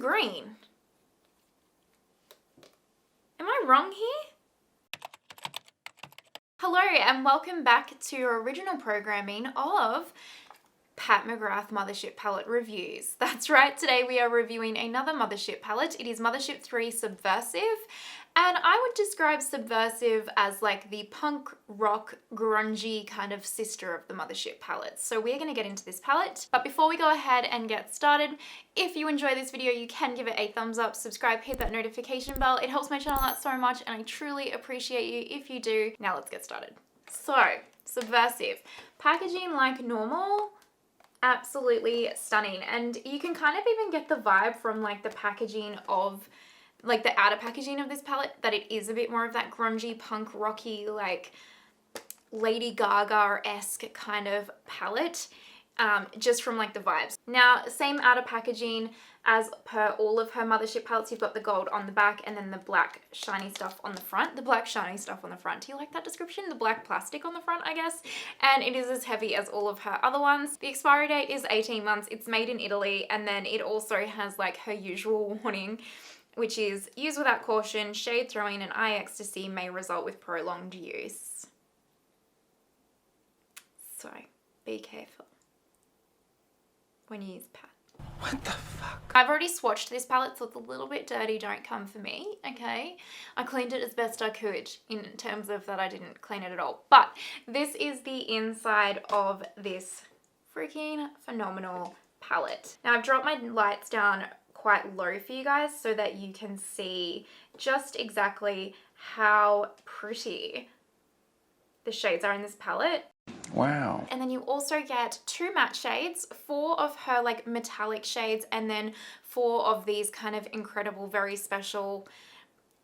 green. Am I wrong here? Hello and welcome back to your original programming of Pat McGrath Mothership palette reviews. That's right, today we are reviewing another Mothership palette. It is Mothership 3 Subversive, and I would describe Subversive as like the punk rock grungy kind of sister of the Mothership palettes. So we're going to get into this palette, but before we go ahead and get started, if you enjoy this video, you can give it a thumbs up, subscribe, hit that notification bell. It helps my channel out so much and I truly appreciate you if you do. Now let's get started. So, Subversive. Packaging like normal. Absolutely stunning, and you can kind of even get the vibe from like the packaging of like the outer packaging of this palette that it is a bit more of that grungy punk rocky like Lady Gaga-esque kind of palette, just from like the vibes. Now, same outer packaging as per all of her Mothership palettes. You've got the gold on the back and then the black shiny stuff on the front. The black shiny stuff on the front. Do you like that description? The black plastic on the front, I guess. And it is as heavy as all of her other ones. The expiry date is 18 months. It's made in Italy, and then it also has like her usual warning, which is use without caution, shade throwing and eye ecstasy may result with prolonged use. So be careful when you use Pat. What the fuck? I've already swatched this palette, so it's a little bit dirty. Don't come for me, okay? I cleaned it as best I could in terms of that I didn't clean it at all. But this is the inside of this freaking phenomenal palette. Now, I've dropped my lights down quite low for you guys so that you can see just exactly how pretty the shades are in this palette. Wow. And then you also get 2 matte shades, 4 of her like metallic shades, and then 4 of these kind of incredible, very special,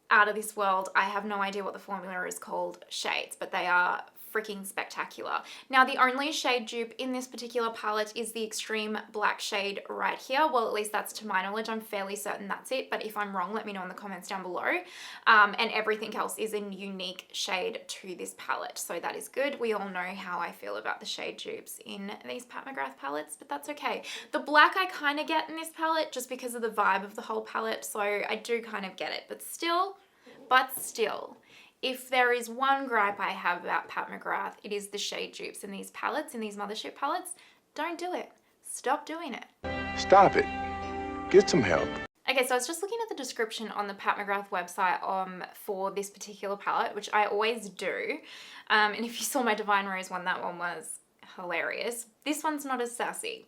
out of this world, I have no idea what the formula is called, shades, but they are freaking spectacular. Now, the only shade dupe in this particular palette is the extreme black shade right here. Well, at least that's to my knowledge. I'm fairly certain that's it, but if I'm wrong, let me know in the comments down below. And everything else is a unique shade to this palette, so that is good. We all know how I feel about the shade dupes in these Pat McGrath palettes, but that's okay. The black I kind of get in this palette just because of the vibe of the whole palette, so I do kind of get it, but still, if there is one gripe I have about Pat McGrath, it is the shade dupes in these palettes, in these Mothership palettes. Don't do it. Stop doing it. Stop it. Get some help. Okay, so I was just looking at the description on the Pat McGrath website for this particular palette, which I always do. And if you saw my Divine Rose one, that one was hilarious. This one's not as sassy.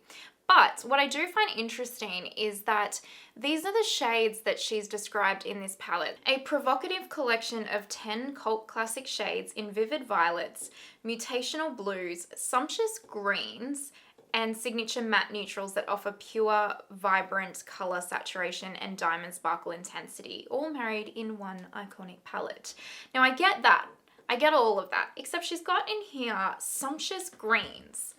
But what I do find interesting is that these are the shades that she's described in this palette. A provocative collection of 10 cult classic shades in vivid violets, mutational blues, sumptuous greens, and signature matte neutrals that offer pure, vibrant color saturation and diamond sparkle intensity, all married in one iconic palette. Now, I get that. I get all of that, except she's got in here sumptuous greens.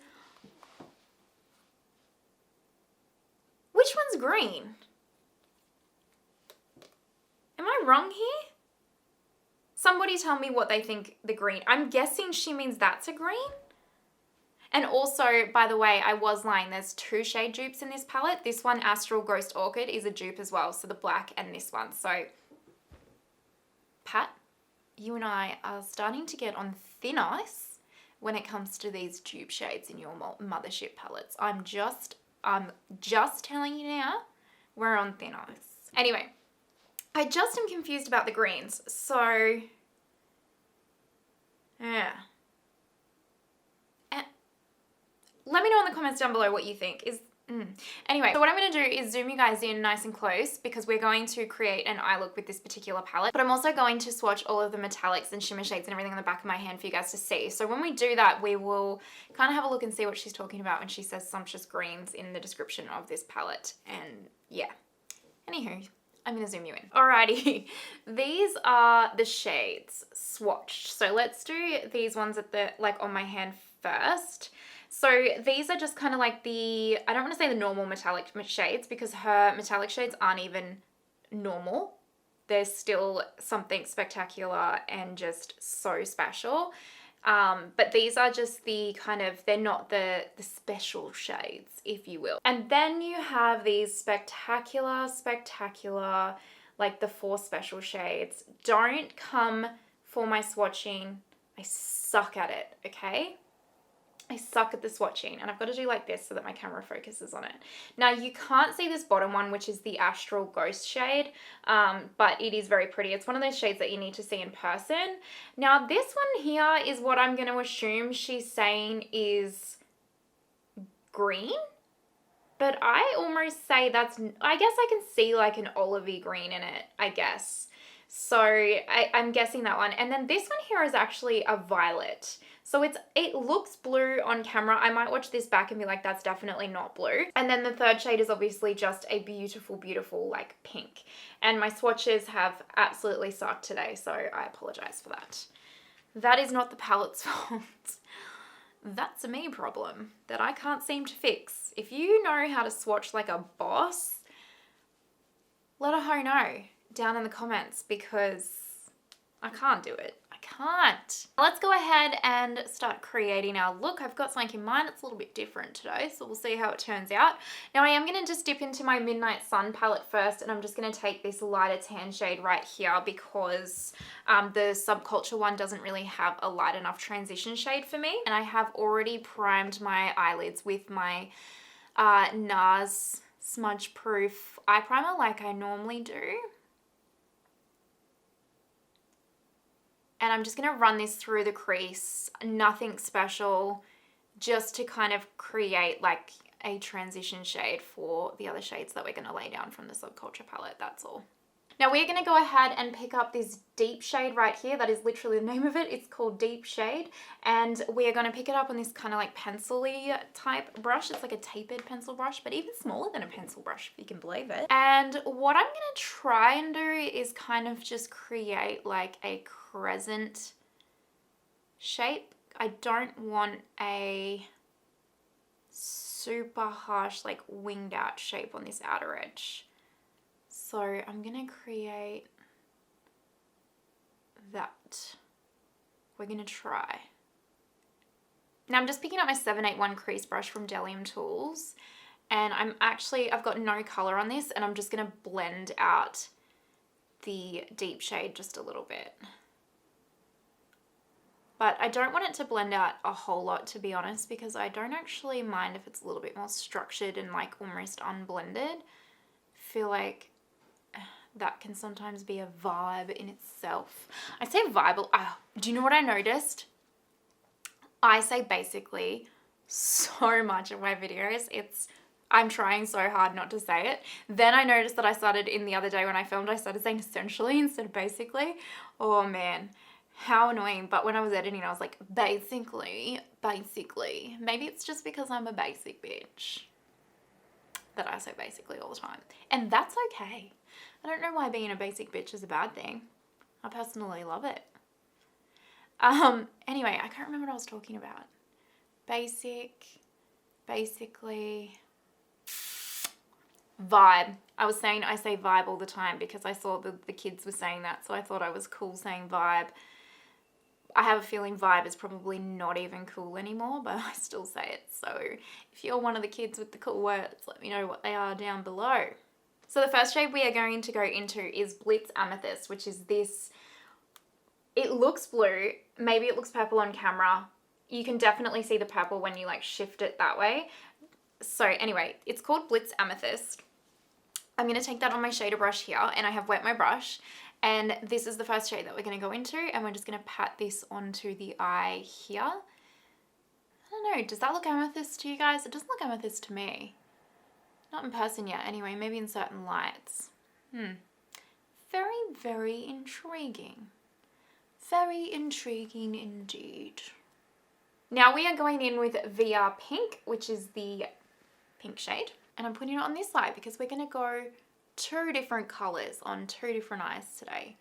Which one's green? Am I wrong here? Somebody tell me what they think the green. I'm guessing she means that's a green. And also, by the way, I was lying. There's 2 shade dupes in this palette. This one, Astral Ghost Orchid, is a dupe as well. So the black and this one. So, Pat, you and I are starting to get on thin ice when it comes to these dupe shades in your Mothership palettes. I'm just telling you now, we're on thin ice. Anyway, I just am confused about the greens. So, yeah. Let me know in the comments down below what you think. Anyway, so what I'm going to do is zoom you guys in nice and close because we're going to create an eye look with this particular palette. But I'm also going to swatch all of the metallics and shimmer shades and everything on the back of my hand for you guys to see. So when we do that, we will kind of have a look and see what she's talking about when she says sumptuous greens in the description of this palette. And yeah, anywho, I'm going to zoom you in. Alrighty, these are the shades swatched. So let's do these ones at the, like on my hand first. So these are just kind of like the, I don't want to say the normal metallic shades because her metallic shades aren't even normal. They're still something spectacular and just so special. But these are just the kind of, they're not the special shades, if you will. And then you have these spectacular, like the 4 special shades. Don't come for my swatching. I suck at it, okay? I suck at the swatching, and I've got to do like this so that my camera focuses on it. Now you can't see this bottom one, which is the Astral Ghost shade, but it is very pretty. It's one of those shades that you need to see in person. Now this one here is what I'm going to assume she's saying is green, but I almost say that's, I guess I can see like an olivey green in it, I guess. So I'm guessing that one. And then this one here is actually a violet. So it looks blue on camera. I might watch this back and be like, that's definitely not blue. And then the third shade is obviously just a beautiful, beautiful like pink. And my swatches have absolutely sucked today, so I apologize for that. That is not the palette's fault. That's a me problem that I can't seem to fix. If you know how to swatch like a boss, let a hoe know down in the comments, because I can't do it. I can't. Let's go ahead and start creating our look. I've got something in mind. It's a little bit different today, so we'll see how it turns out. Now I am going to just dip into my Midnight Sun palette first, and I'm just going to take this lighter tan shade right here because the Subculture one doesn't really have a light enough transition shade for me. And I have already primed my eyelids with my Nars smudge proof eye primer like I normally do. And I'm just going to run this through the crease, nothing special, just to kind of create like a transition shade for the other shades that we're going to lay down from the Subculture palette, that's all. Now we're going to go ahead and pick up this deep shade right here. That is literally the name of it. It's called Deep Shade. And we're going to pick it up on this kind of like pencil-y type brush. It's like a tapered pencil brush, but even smaller than a pencil brush, if you can believe it. And what I'm going to try and do is kind of just create like a crescent shape. I don't want a super harsh like winged out shape on this outer edge. So I'm going to create that. We're going to try. Now I'm just picking up my 781 crease brush from Delium Tools, and I've got no color on this, and I'm just going to blend out the deep shade just a little bit. But I don't want it to blend out a whole lot, to be honest, because I don't actually mind if it's a little bit more structured and like almost unblended. I feel like that can sometimes be a vibe in itself. I say vibe, do you know what I noticed? I say basically so much in my videos. I'm trying so hard not to say it. Then I noticed that I started in the other day when I filmed, I started saying essentially instead of basically. Oh man, how annoying. But when I was editing, I was like, basically. Maybe it's just because I'm a basic bitch that I say basically all the time. And that's okay. I don't know why being a basic bitch is a bad thing. I personally love it. Anyway, I can't remember what I was talking about. Basically, vibe. I say vibe all the time because I saw the kids were saying that, so I thought I was cool saying vibe. I have a feeling vibe is probably not even cool anymore, but I still say it. So if you're one of the kids with the cool words, let me know what they are down below. So the first shade we are going to go into is Blitz Amethyst, which is this, it looks blue, maybe it looks purple on camera. You can definitely see the purple when you like shift it that way. So anyway, it's called Blitz Amethyst. I'm going to take that on my shader brush here, and I have wet my brush. And this is the first shade that we're going to go into, and we're just going to pat this onto the eye here. I don't know, does that look amethyst to you guys? It doesn't look amethyst to me. Not in person yet, anyway, maybe in certain lights. Very, very intriguing. Very intriguing indeed. Now we are going in with VR Pink, which is the pink shade. And I'm putting it on this side because we're going to go 2 different colours on 2 different eyes today.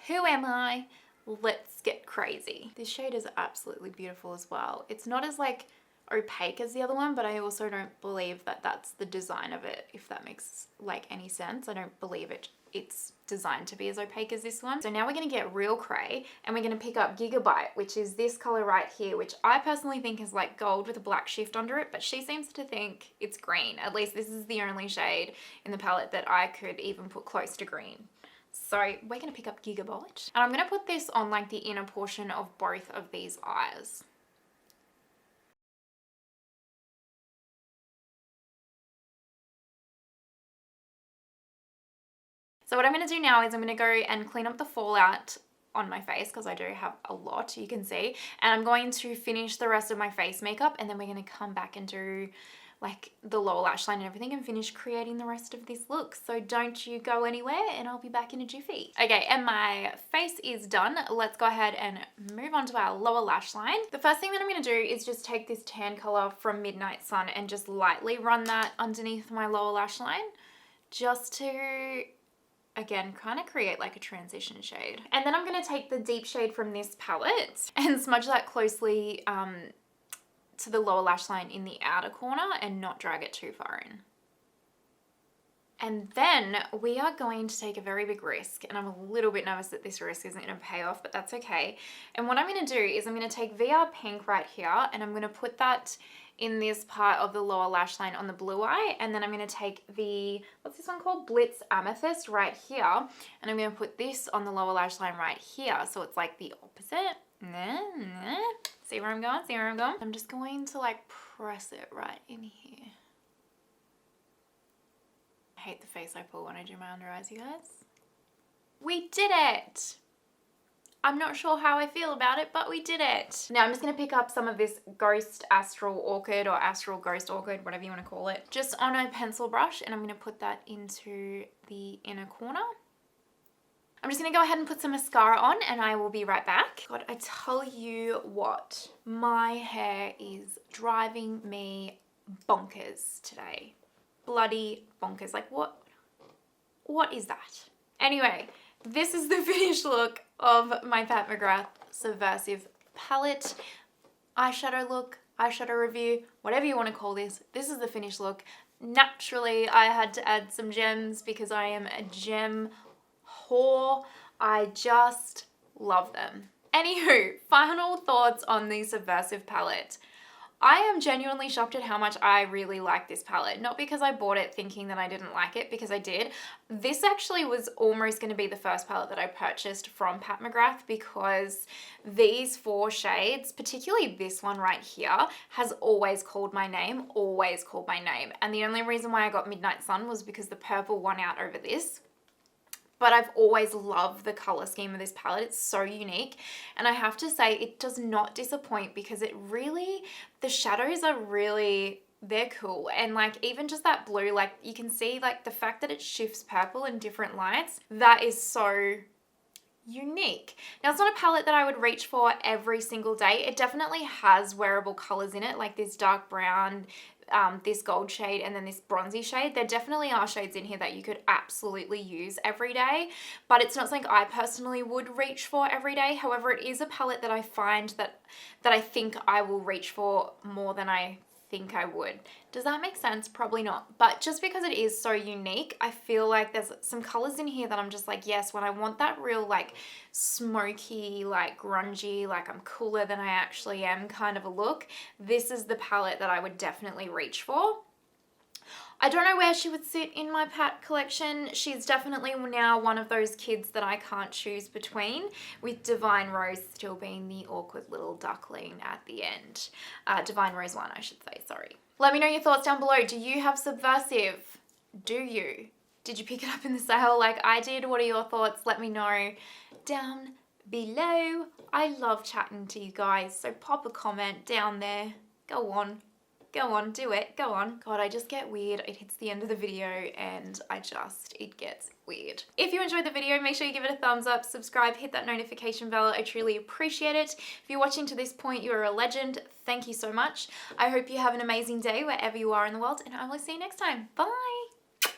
Who am I? Let's get crazy. This shade is absolutely beautiful as well. It's not as like opaque as the other one, but I also don't believe that that's the design of it, if that makes like any sense. I don't believe it's designed to be as opaque as this one. So now we're going to get real cray and we're going to pick up Gigabyte, which is this color right here, which I personally think is like gold with a black shift under it, but she seems to think it's green. At least this is the only shade in the palette that I could even put close to green. So we're going to pick up Gigabyte and I'm going to put this on like the inner portion of both of these eyes. So what I'm going to do now is I'm going to go and clean up the fallout on my face because I do have a lot, you can see. And I'm going to finish the rest of my face makeup and then we're going to come back and do like the lower lash line and everything and finish creating the rest of this look. So don't you go anywhere and I'll be back in a jiffy. Okay, and my face is done. Let's go ahead and move on to our lower lash line. The first thing that I'm going to do is just take this tan color from Midnight Sun and just lightly run that underneath my lower lash line just to, again, kind of create like a transition shade. And then I'm going to take the deep shade from this palette and smudge that closely to the lower lash line in the outer corner and not drag it too far in. And then we are going to take a very big risk, and I'm a little bit nervous that this risk isn't going to pay off, but that's okay. And what I'm going to do is I'm going to take VR Pink right here and I'm going to put that in this part of the lower lash line on the blue eye, and then I'm going to take the, what's this one called? Blitz Amethyst right here, and I'm going to put this on the lower lash line right here, so it's like the opposite. See where I'm going? See where I'm going? I'm just going to like press it right in here. I hate the face I pull when I do my under eyes, you guys. We did it! I'm not sure how I feel about it, but we did it. Now I'm just going to pick up some of this Ghost Astral Orchid or Astral Ghost Orchid, whatever you want to call it, just on a pencil brush, and I'm going to put that into the inner corner. I'm just going to go ahead and put some mascara on and I will be right back. God, I tell you what, my hair is driving me bonkers today. Bloody bonkers. Like what is that? Anyway, this is the finished look of my Pat McGrath Subversive palette. Eyeshadow look, eyeshadow review, whatever you want to call this. This is the finished look. Naturally, I had to add some gems because I am a gem whore. I just love them. Anywho, final thoughts on the Subversive palette. I am genuinely shocked at how much I really like this palette. Not because I bought it thinking that I didn't like it, because I did. This actually was almost going to be the first palette that I purchased from Pat McGrath because these 4 shades, particularly this one right here, has always called my name, always called my name. And the only reason why I got Midnight Sun was because the purple won out over this. But I've always loved the color scheme of this palette. It's so unique. And I have to say, it does not disappoint because it really, the shadows are really, they're cool. And like even just that blue, like you can see like the fact that it shifts purple in different lights, that is so unique. Now it's not a palette that I would reach for every single day. It definitely has wearable colors in it, like this dark brown, this gold shade, and then this bronzy shade. There definitely are shades in here that you could absolutely use every day, but it's not something I personally would reach for every day. However, it is a palette that I find that I think I will reach for more than I think I would. Does that make sense? Probably not. But just because it is so unique, I feel like there's some colors in here that I'm just like, yes, when I want that real like smoky, like grungy, like I'm cooler than I actually am kind of a look, this is the palette that I would definitely reach for. I don't know where she would sit in my Pat collection. She's definitely now one of those kids that I can't choose between, with Divine Rose still being the awkward little duckling at the end. Divine Rose 1, I should say, sorry. Let me know your thoughts down below. Do you have Subversive? Do you? Did you pick it up in the sale like I did? What are your thoughts? Let me know down below. I love chatting to you guys, so pop a comment down there. Go on. Go on, do it, go on. God, I just get weird. It hits the end of the video and it gets weird. If you enjoyed the video, make sure you give it a thumbs up, subscribe, hit that notification bell. I truly appreciate it. If you're watching to this point, you are a legend. Thank you so much. I hope you have an amazing day wherever you are in the world, and I will see you next time. Bye.